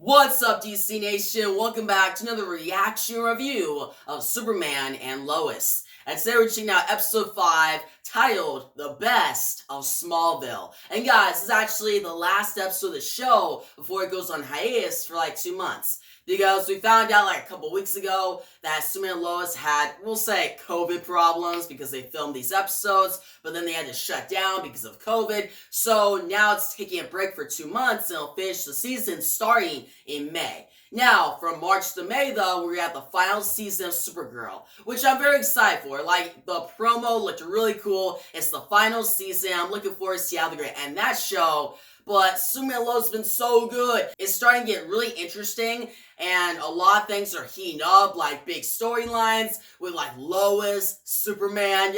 What's up, DC Nation? Welcome back to another reaction review of Superman and Lois. And today we're checking out episode 5, titled The Best of Smallville. And guys, this is actually the last episode of the show before it goes on hiatus for like 2 months. Because we found out like a couple weeks ago that Superman and Lois had, we'll say, COVID problems because they filmed these episodes, but then they had to shut down because of COVID. So now it's taking a break for 2 months and it'll finish the season starting in May. Now, from March to May, though, we're at the final season of Supergirl, which I'm very excited for. Like, the promo looked really cool. It's the final season. I'm looking forward to see how they're going to end that show. But Superman and Lois has been so good. It's starting to get really interesting, and a lot of things are heating up, like big storylines with like Lois, Superman,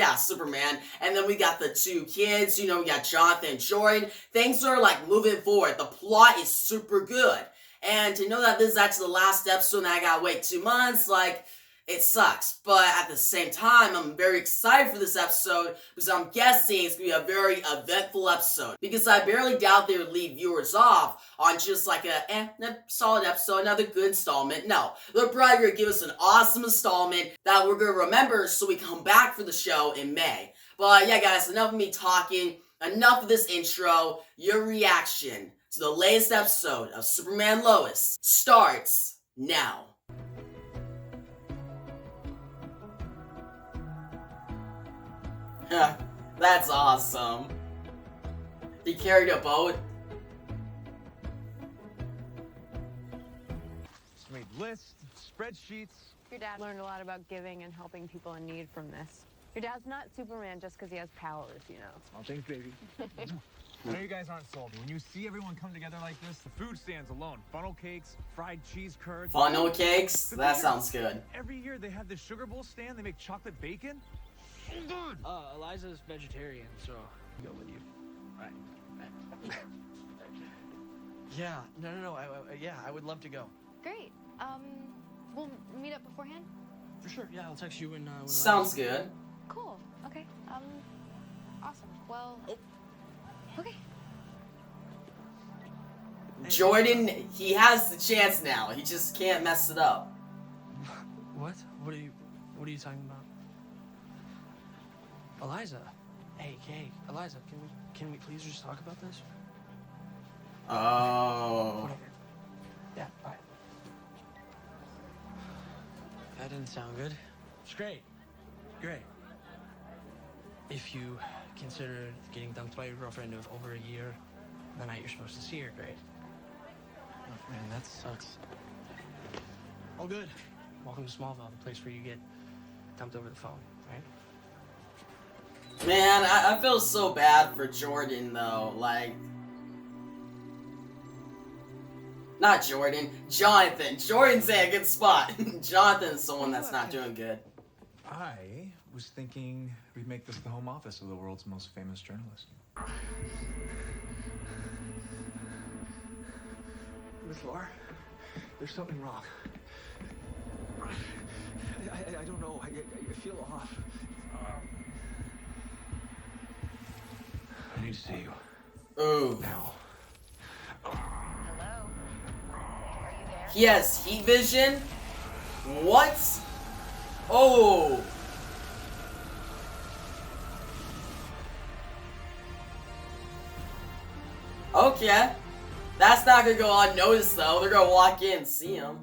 and then we got the 2 kids, we got Jonathan and Jordan. Things are like moving forward. The plot is super good. And to know that this is actually the last episode and I gotta wait 2 months, like, it sucks. But at the same time, I'm very excited for this episode because I'm guessing it's going to be a very eventful episode. Because I barely doubt they would leave viewers off on just like a solid episode, another good installment. No, they're probably going to give us an awesome installment that we're going to remember so we come back for the show in May. But yeah, guys, enough of me talking. Enough of this intro. Your reaction to the latest episode of Superman Lois starts now. That's awesome. He carried a boat. Just made lists, spreadsheets. Your dad learned a lot about giving and helping people in need from this. Your dad's not Superman just because he has powers, you know. Oh, thanks, baby. I know you guys aren't sold. When you see everyone come together like this, the food stands alone. Funnel cakes, fried cheese curds. Funnel cakes? That sounds good. Every year they have this sugar bowl stand. They make chocolate bacon. Good. Eliza's vegetarian, so I'll go with you. Right. Yeah, no. I would love to go. Great. We'll meet up beforehand? For sure, yeah, I'll text you when Sounds good. Cool. Okay. Awesome. Well, okay. Jordan, he has the chance now. He just can't mess it up. What? What are you talking about? Eliza. Hey, Eliza, can we please just talk about this? Oh. Whatever. Yeah, bye. That didn't sound good. It's great. Great. If you consider getting dumped by your girlfriend of over a year, the night you're supposed to see her, great. Oh, man, that sucks. All good. Welcome to Smallville, the place where you get dumped over the phone, right? Man, I feel so bad for Jordan, though. Like... Not Jordan. Jonathan. Jordan's in a good spot. Jonathan's the one that's not doing good. I was thinking we'd make this the home office of the world's most famous journalist. Miss Laura, there's something wrong. I don't know. I feel off. I need to see you. Ooh. Now. Hello? Are you there? He has heat vision? What? Oh. Okay. That's not gonna go unnoticed though. They're gonna walk in and see him.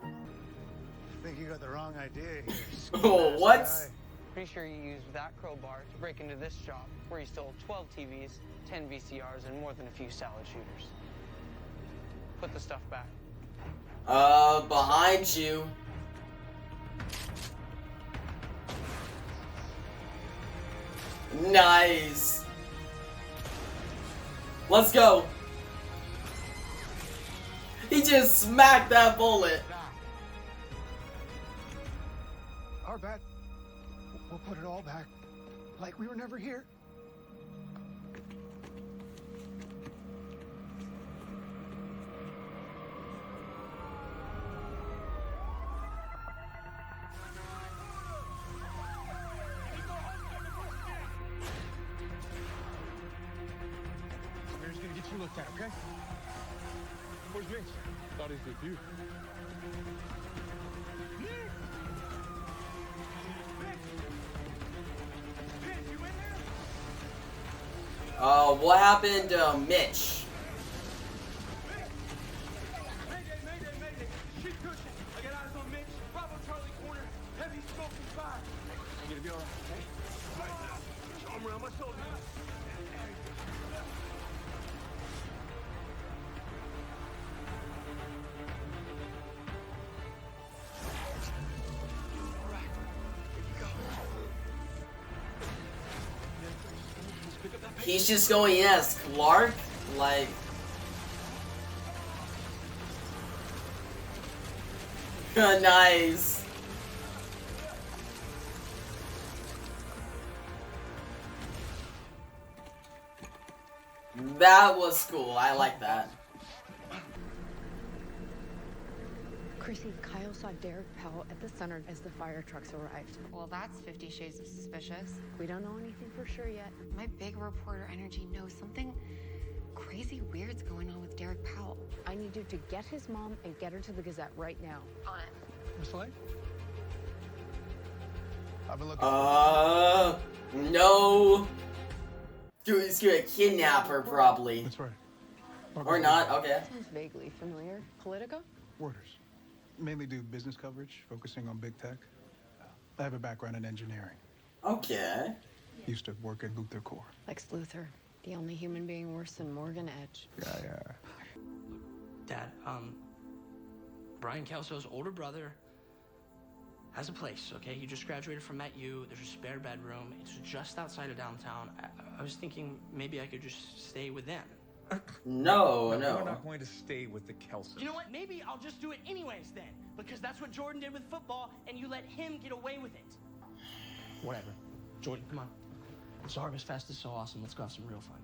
I think you got the wrong idea here. Oh, what? Pretty sure you used that crowbar to break into this shop, where you stole 12 TVs, 10 VCRs, and more than a few salad shooters. Put the stuff back. Behind you. Nice. Let's go. He just smacked that bullet. Our bad. We'll put it all back, like we were never here. you looked at, okay? Where's Mitch? Thought he's with you. What happened to Mitch? Mayday, mayday, mayday. Sheep cushion. I got eyes on Mitch. Bravo Charlie corner. Heavy smoking fire. I'm gonna be all right, okay? Right now. Arm around my shoulder. He's just going in as Clark? Like... Nice. That was cool. I like that. Chrissy, Kyle saw Derek Powell at the center as the fire trucks arrived. Well, that's 50 Shades of Suspicious. We don't know anything for sure yet. My big reporter energy knows something crazy weird's going on with Derek Powell. I need you to get his mom and get her to the Gazette right now. On it. Miss Light? I've been looking. No. Dude, he's gonna kidnap her, probably. That's right. Or not, okay. Sounds vaguely familiar. Politico? Worders. Mainly do business coverage, focusing on big tech. I have a background in engineering. Okay. Used to work at Luther Core. Lex Luthor, the only human being worse than Morgan Edge. Yeah. Dad, Brian Kelso's older brother has a place, okay? He just graduated from MetU. There's a spare bedroom. It's just outside of downtown. I was thinking maybe I could just stay with them. No. We're not going to stay with the Kelsos. You know what? Maybe I'll just do it anyways then. Because that's what Jordan did with football, and you let him get away with it. Whatever. Jordan, come on. Zarba's Fest is so awesome. Let's go have some real fun.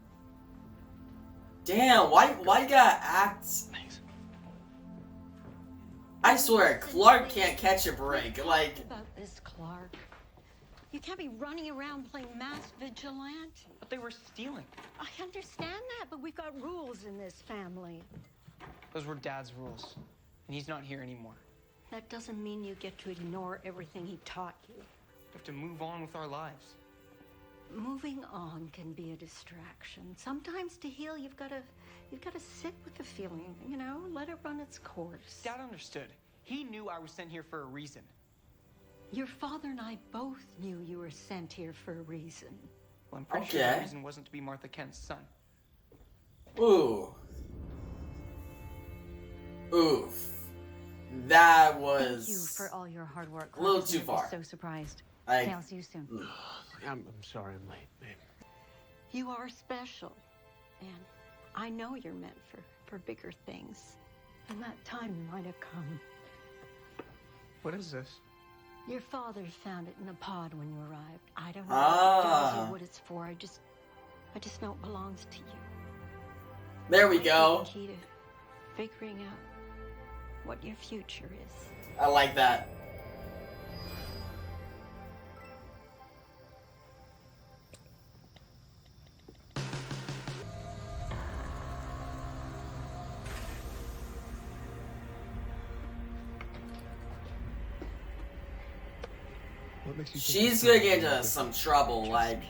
Damn, why you gotta act? Thanks. I swear, Clark can't catch a break. Like, About this, Clark. You can't be running around playing masked vigilante. But they were stealing. I understand that, but we've got rules in this family. Those were Dad's rules. And he's not here anymore. That doesn't mean you get to ignore everything he taught you. We have to move on with our lives. Moving on can be a distraction. Sometimes to heal, you've got to sit with the feeling, you know, let it run its course. Dad understood. He knew I was sent here for a reason. Your father and I both knew you were sent here for a reason. Well, I'm pretty sure the reason wasn't to be Martha Kent's son. ooh. Oof. That was... Thank you for all your hard work. a little Clark's too gonna be far. So surprised. I- Okay, I'll see you soon. I'm sorry I'm late, babe. You are special, and I know you're meant for bigger things. And that time might have come. What is this? Your father found it in a pod when you arrived. I don't know Ah. what it does or what it's for. I just know it belongs to you. There we Might be go. the key to figuring out what your future is. I like that. What makes you think She's this gonna time get is into different? some trouble, like...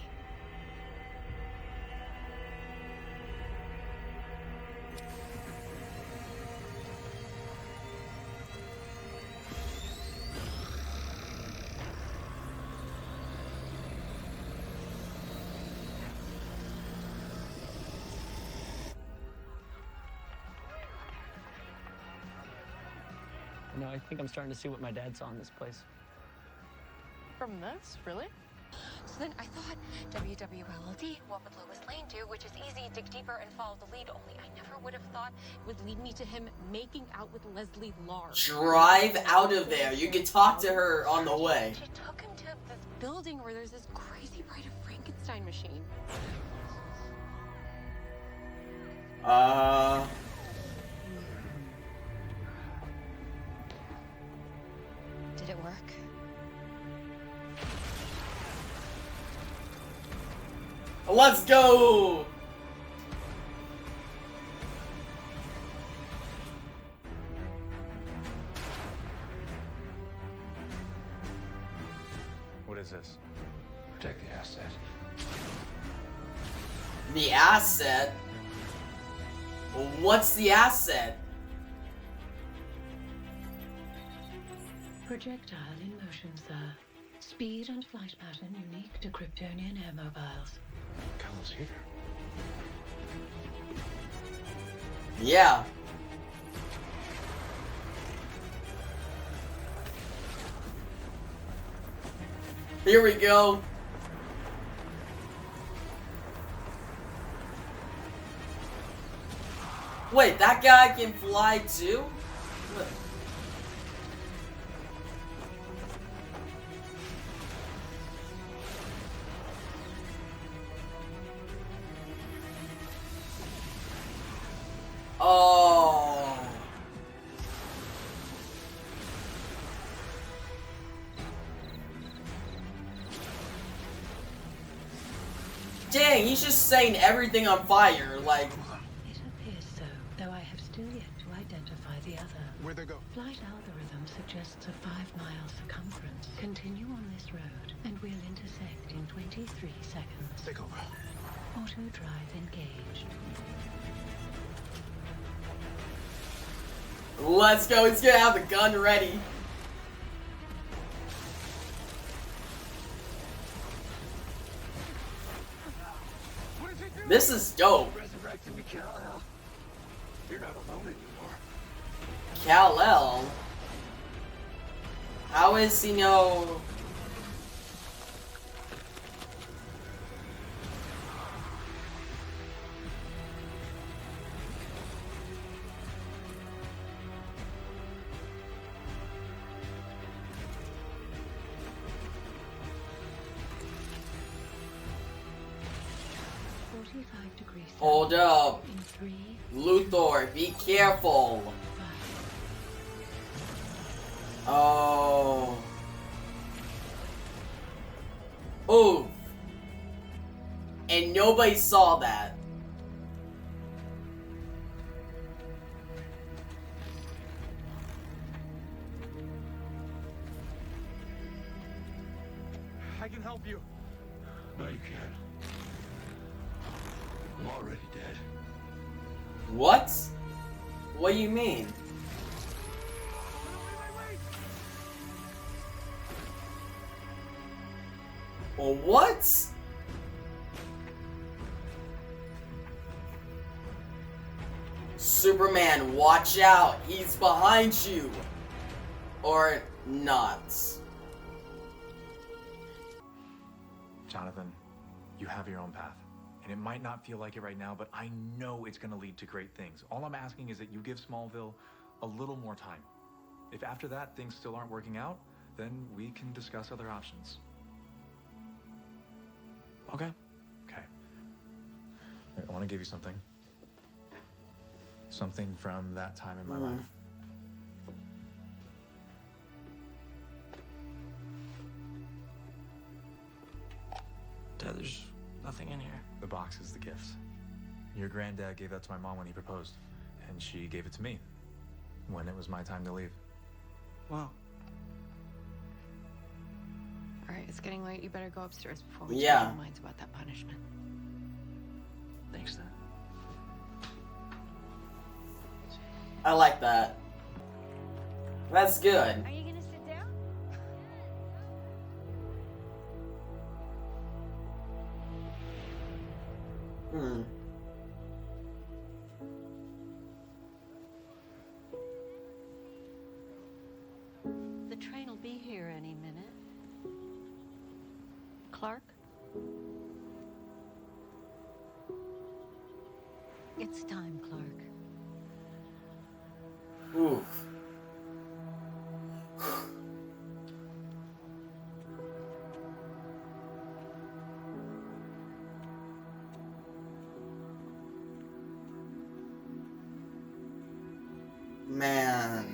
You know, I think I'm starting to see what my dad saw in this place. From this? Really? So then I thought, WWLD, what would Lois Lane do? Which is easy, dig deeper and follow the lead. Only I never would have thought it would lead me to him making out with Leslie Large. Drive out of there. You can talk to her on the way. She took him to this building where there's this crazy Bride of Frankenstein machine. Did it work? Let's go! is this? Protect the asset. The asset? What's the asset? Projectile in motion, sir. Speed and flight pattern unique to Kryptonian air mobiles. Kyle's here. Yeah. Here we go. Wait, that guy can fly too? What? Oh. Dang, he's just setting everything on fire, like... It appears so, though I have still yet to identify the other. Where'd they go? Flight algorithm suggests a 5-mile circumference. Continue on this road, and we'll intersect in 23 seconds. Take over. Auto drive engaged. Let's go, he's gonna have the gun ready. What is he doing? This is dope. Resurrected me, Kal-El. You're not alone anymore. Kal-El? How is he no... Hold up. Luthor, be careful. Oh. Oh. And nobody saw that. I can help you. No, you can't. I'm already dead. What? What do you mean? Well, what? Superman, watch out! He's behind you! Or not. Jonathan, you have your own path. And it might not feel like it right now, but I know it's going to lead to great things. All I'm asking is that you give Smallville a little more time. If after that things still aren't working out, then we can discuss other options. Okay? Okay. I want to give you something. Something from that time in my life. Dad, there's nothing in here. The box is the gift. Your granddad gave that to my mom when he proposed, and she gave it to me when it was my time to leave. Wow. All right, it's getting late. You better go upstairs before we Yeah. change our minds about that punishment. Thanks, Dad. I like that. That's good. Are you gonna sit down? Hmm. The train will be here any minute. Clark? It's time, Clark. Oof. Man.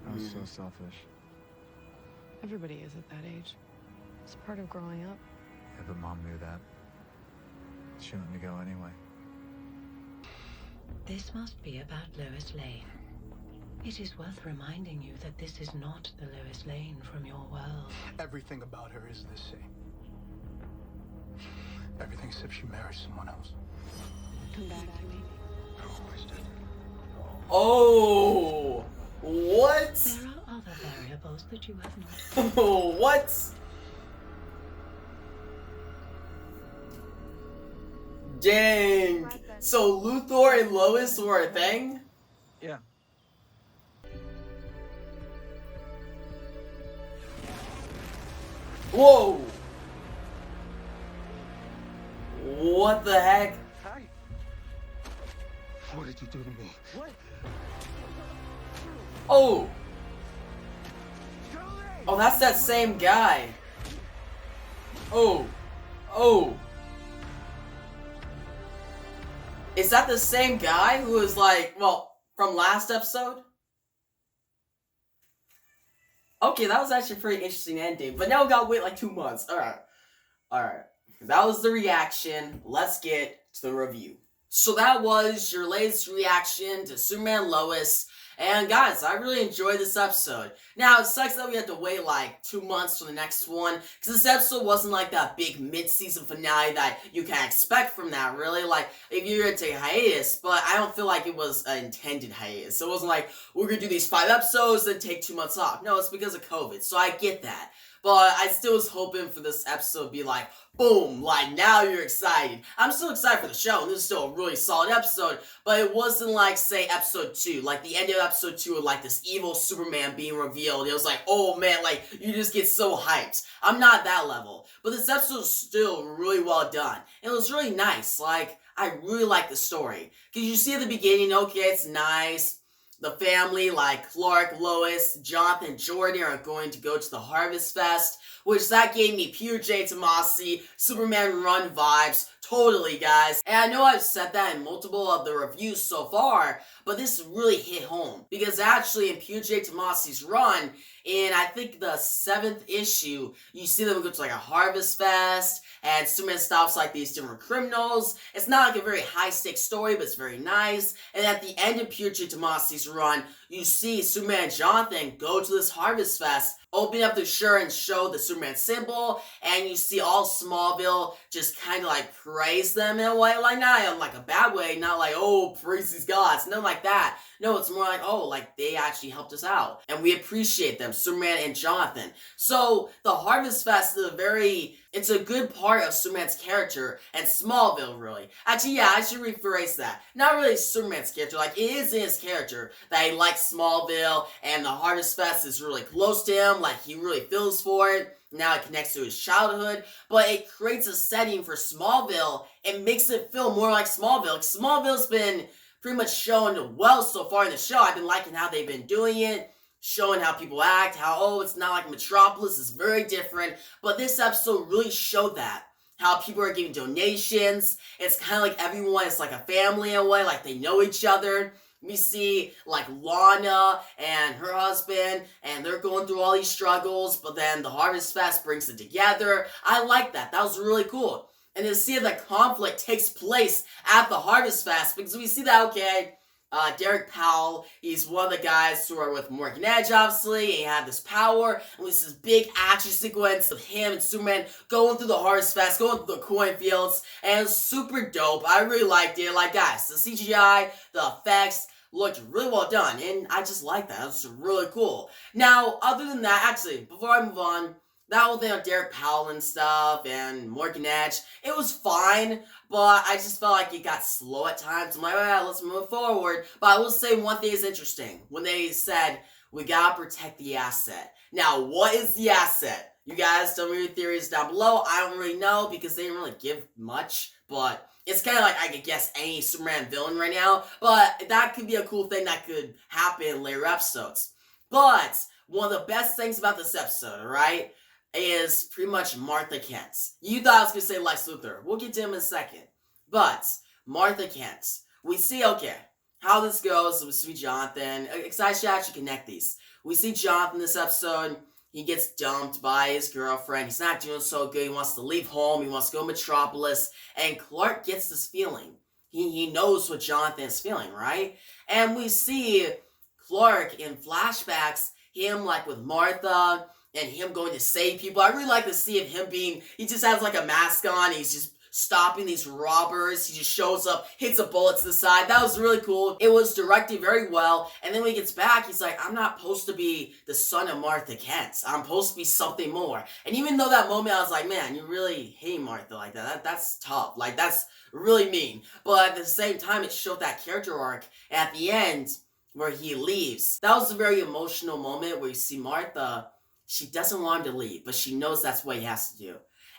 I was so selfish. Everybody is at that age. It's part of growing up. Yeah, but Mom knew that. She let me go anyway. This must be about Lois Lane. It is worth reminding you that this is not the Lois Lane from your world. Everything about her is the same. Everything except she married someone else. Come back to me. Oh, what? There are other variables that you have not. What? Dang. So Luthor and Lois were a thing? Yeah. Whoa. What the heck? Hi. What did you do to me? What? Oh. Oh, that's that same guy. Oh. Oh. Is that the same guy who was like, well, from last episode? Okay, that was actually a pretty interesting ending, but now we gotta wait like 2 months. Alright. That was the reaction. Let's get to the review. So that was your latest reaction to Superman Lois. And guys, I really enjoyed this episode. Now, it sucks that we had to wait like 2 months for the next one, because this episode wasn't like that big mid-season finale that you can expect from that, really. Like, if you're gonna take a hiatus, but I don't feel like it was an intended hiatus. So it wasn't like, we're gonna do these 5 episodes, then take 2 months off. No, it's because of COVID, so I get that. But I still was hoping for this episode to be like, boom, like now you're excited. I'm still excited for the show, and this is still a really solid episode, but it wasn't like, say, episode 2. Like, the end of episode 2 with like this evil Superman being revealed. It was like, oh man, like, you just get so hyped. I'm not that level. But this episode is still really well done. And it was really nice. Like, I really like the story. Because you see at the beginning, okay, it's nice. The family, like Clark, Lois, Jonathan, Jordan, are going to go to the Harvest Fest, which that gave me pure J. Tomasi, Superman Run vibes, totally, guys. And I know I've said that in multiple of the reviews so far, but this really hit home, because actually in pure J. Tomasi's run, in I think the 7th issue, you see them go to like a Harvest Fest, and Superman stops like these different criminals. It's not like a very high-stakes story, but it's very nice. And at the end of pure J. Tomasi's run, you see Superman and Jonathan go to this Harvest Fest, open up the shirt and show the Superman symbol, and you see all Smallville just kind of like praise them in a way, like not in like a bad way, not like, oh, praise these gods, nothing like that. No, it's more like, oh, like they actually helped us out, and we appreciate them, Superman and Jonathan. So the Harvest Fest is it's a good part of Superman's character, and Smallville, really. Actually, yeah, I should rephrase that. Not really Superman's character, like, it is in his character that he likes Smallville, and the Harvest Fest is really close to him, like, he really feels for it. Now it connects to his childhood, but it creates a setting for Smallville and makes it feel more like Smallville. Like, Smallville's been pretty much shown well so far in the show. I've been liking how they've been doing it, showing how people act, how, oh, it's not like Metropolis, it's very different, but this episode really showed that. How people are giving donations, it's kind of like everyone is like a family in a way, like they know each other. We see, like, Lana and her husband, and they're going through all these struggles, but then the Harvest Fest brings them together. I like that. That was really cool. And to see that conflict takes place at the Harvest Fest, because we see that, okay, Derek Powell, he's one of the guys who are with Morgan Edge, obviously, and he had this power, and we see this big action sequence of him and Superman going through the Harvest Fest, going through the cornfields, and it's super dope. I really liked it. Like, guys, the CGI, the effects looked really well done, and I just like that. It was really cool. Now, other than that, actually, before I move on, that whole thing with Derek Powell and stuff, and Morgan Edge, it was fine, but I just felt like it got slow at times. I'm like, well, let's move forward. But I will say one thing is interesting. When they said, we gotta protect the asset. Now, what is the asset? You guys tell me your theories down below. I don't really know, because they didn't really give much, but it's kind of like I could guess any Superman villain right now, but that could be a cool thing that could happen in later episodes. But one of the best things about this episode, right, is pretty much Martha Kent. You thought I was going to say Lex Luthor. We'll get to him in a second. But Martha Kent. We see, okay, how this goes with Sweet Jonathan. Because I should actually connect these. We see Jonathan this episode. He gets dumped by his girlfriend. He's not doing so good. He wants to leave home. He wants to go to Metropolis. And Clark gets this feeling he knows what Jonathan's feeling, right? And we see Clark in flashbacks, him like with Martha and him going to save people. I really like to see of him being, he just has like a mask on, he's just stopping these robbers. He just shows up, hits a bullet to the side. That was really cool. It was directed very well. And then when he gets back, he's like, I'm not supposed to be the son of Martha Kent. I'm supposed to be something more. And even though that moment I was like, man, you really hate Martha like that. That's tough. Like, that's really mean. But at the same time, it showed that character arc at the end where he leaves. That was a very emotional moment where you see Martha, she doesn't want him to leave, but she knows that's what he has to do.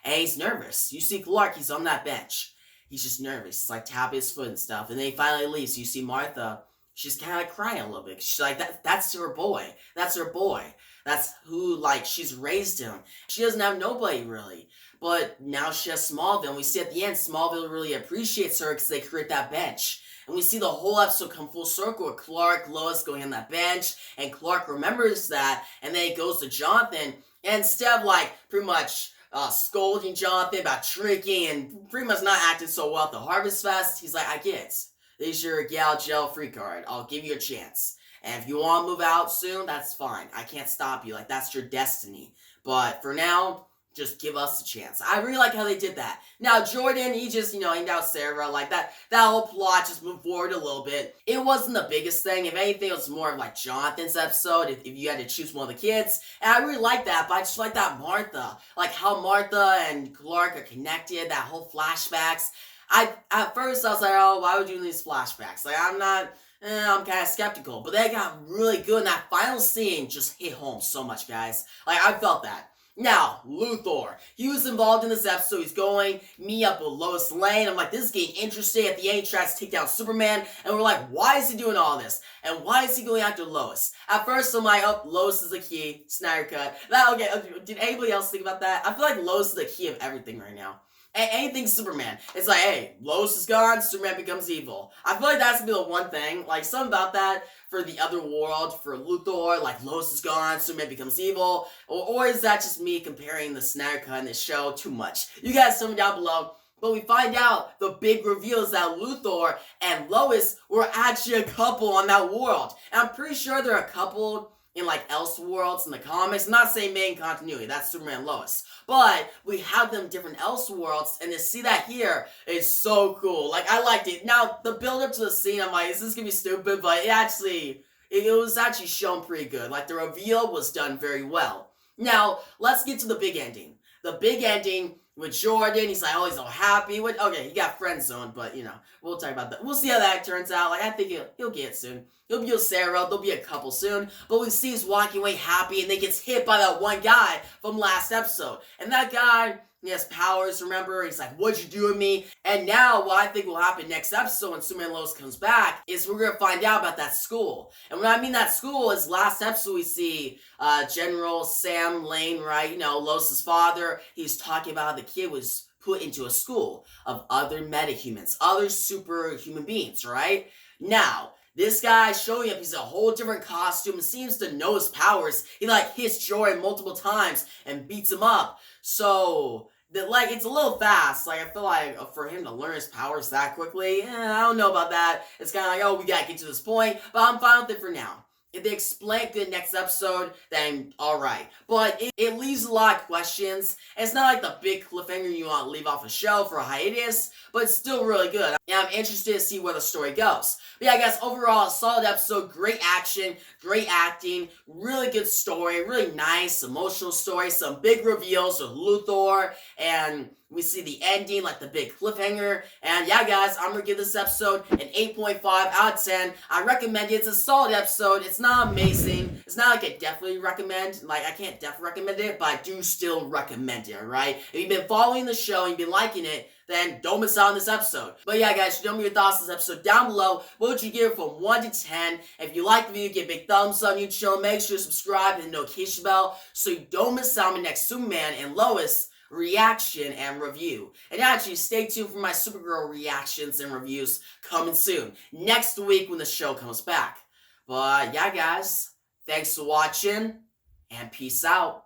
And he's nervous. You see Clark, he's on that bench. He's just nervous. He's like tapping his foot and stuff. And then he finally leaves. You see Martha, she's kind of crying a little bit. She's like, that's her boy. That's her boy. That's who, like, she's raised him. She doesn't have nobody, really. But now she has Smallville. And we see at the end, Smallville really appreciates her because they create that bench. And we see the whole episode come full circle with Clark, Lois going on that bench. And Clark remembers that. And then he goes to Jonathan. And instead of, like, pretty much scolding Jonathan about drinking and pretty much not acting so well at the Harvest Fest, he's like, I get it. This is your get out jail free card. I'll give you a chance. And if you want to move out soon, that's fine. I can't stop you. Like, that's your destiny. But for now, just give us a chance. I really like how they did that. Now, Jordan, he just, he out Sarah. Like, that whole plot just moved forward a little bit. It wasn't the biggest thing. If anything, it was more of, like, Jonathan's episode, if you had to choose one of the kids. And I really like that, but I just like that Martha. Like, how Martha and Clark are connected, that whole flashbacks. At first, I was like, oh, why would you do these flashbacks? Like, I'm kind of skeptical. But they got really good, and that final scene just hit home so much, guys. Like, I felt that. Now, Luthor. He was involved in this episode. He's going, me up with Lois Lane. I'm like, this is getting interesting. At the end, he tries to take down Superman. And we're like, why is he doing all this? And why is he going after Lois? At first, I'm like, oh, Lois is the key. Snyder cut. Okay, did anybody else think about that? I feel like Lois is the key of everything right now. Anything Superman. It's like, hey, Lois is gone, Superman becomes evil. I feel like that's gonna be the one thing. Like, something about that for the other world, for Luthor, like, Lois is gone, Superman becomes evil. Or is that just me comparing the Snyder Cut in this show too much? You guys tell me down below. But we find out the big reveal is that Luthor and Lois were actually a couple on that world. And I'm pretty sure they're a couple in, like, Elseworlds in the comics. I'm not saying main continuity, that's Superman and Lois. But we have them different Elseworlds, and to see that here is so cool. Like, I liked it. Now, the build-up to the scene, I'm like, is this gonna be stupid? But it was actually shown pretty good. Like, the reveal was done very well. Now, let's get to the big ending. The big ending with Jordan, he's like, oh, he's all happy. Okay, he got friend zoned, but, we'll talk about that. We'll see how that turns out. Like, I think he'll get it soon. He'll be with Sarah, they'll be a couple soon, but we see he's walking away happy, and then gets hit by that one guy from last episode. And that guy, he has powers, remember? He's like, what'd you do with me? And now, what I think will happen next episode when Superman Lois comes back is we're gonna find out about that school. And when I mean that school is last episode we see General Sam Lane, right? Lois's father, he's talking about how the kid was put into a school of other metahumans, other superhuman beings, right? Now, this guy showing up, he's a whole different costume and seems to know his powers. He, like, hits Jordan multiple times and beats him up. So, it's a little fast. Like, I feel like for him to learn his powers that quickly, I don't know about that. It's kind of like, oh, we gotta get to this point. But I'm fine with it for now. If they explain good next episode, then alright. But it leaves a lot of questions. It's not like the big cliffhanger you want to leave off a show for a hiatus, but it's still really good. And I'm interested to see where the story goes. But yeah, guys, overall, a solid episode, great action, great acting, really good story, really nice, emotional story, some big reveals with Luthor, and we see the ending, like the big cliffhanger. And yeah, guys, I'm gonna give this episode an 8.5 out of 10. I recommend it. It's a solid episode. It's not amazing. It's not like I definitely recommend. Like, I can't definitely recommend it, but I do still recommend it, alright? If you've been following the show and you've been liking it, then don't miss out on this episode. But yeah, guys, tell me your thoughts on this episode down below. What would you give it from 1 to 10? If you like the video, give a big thumbs up on YouTube channel. Make sure to subscribe and hit the notification bell so you don't miss out on my next Superman and Lois reaction and review. And actually, stay tuned for my Supergirl reactions and reviews coming soon. Next week when the show comes back. But yeah, guys, thanks for watching, and peace out.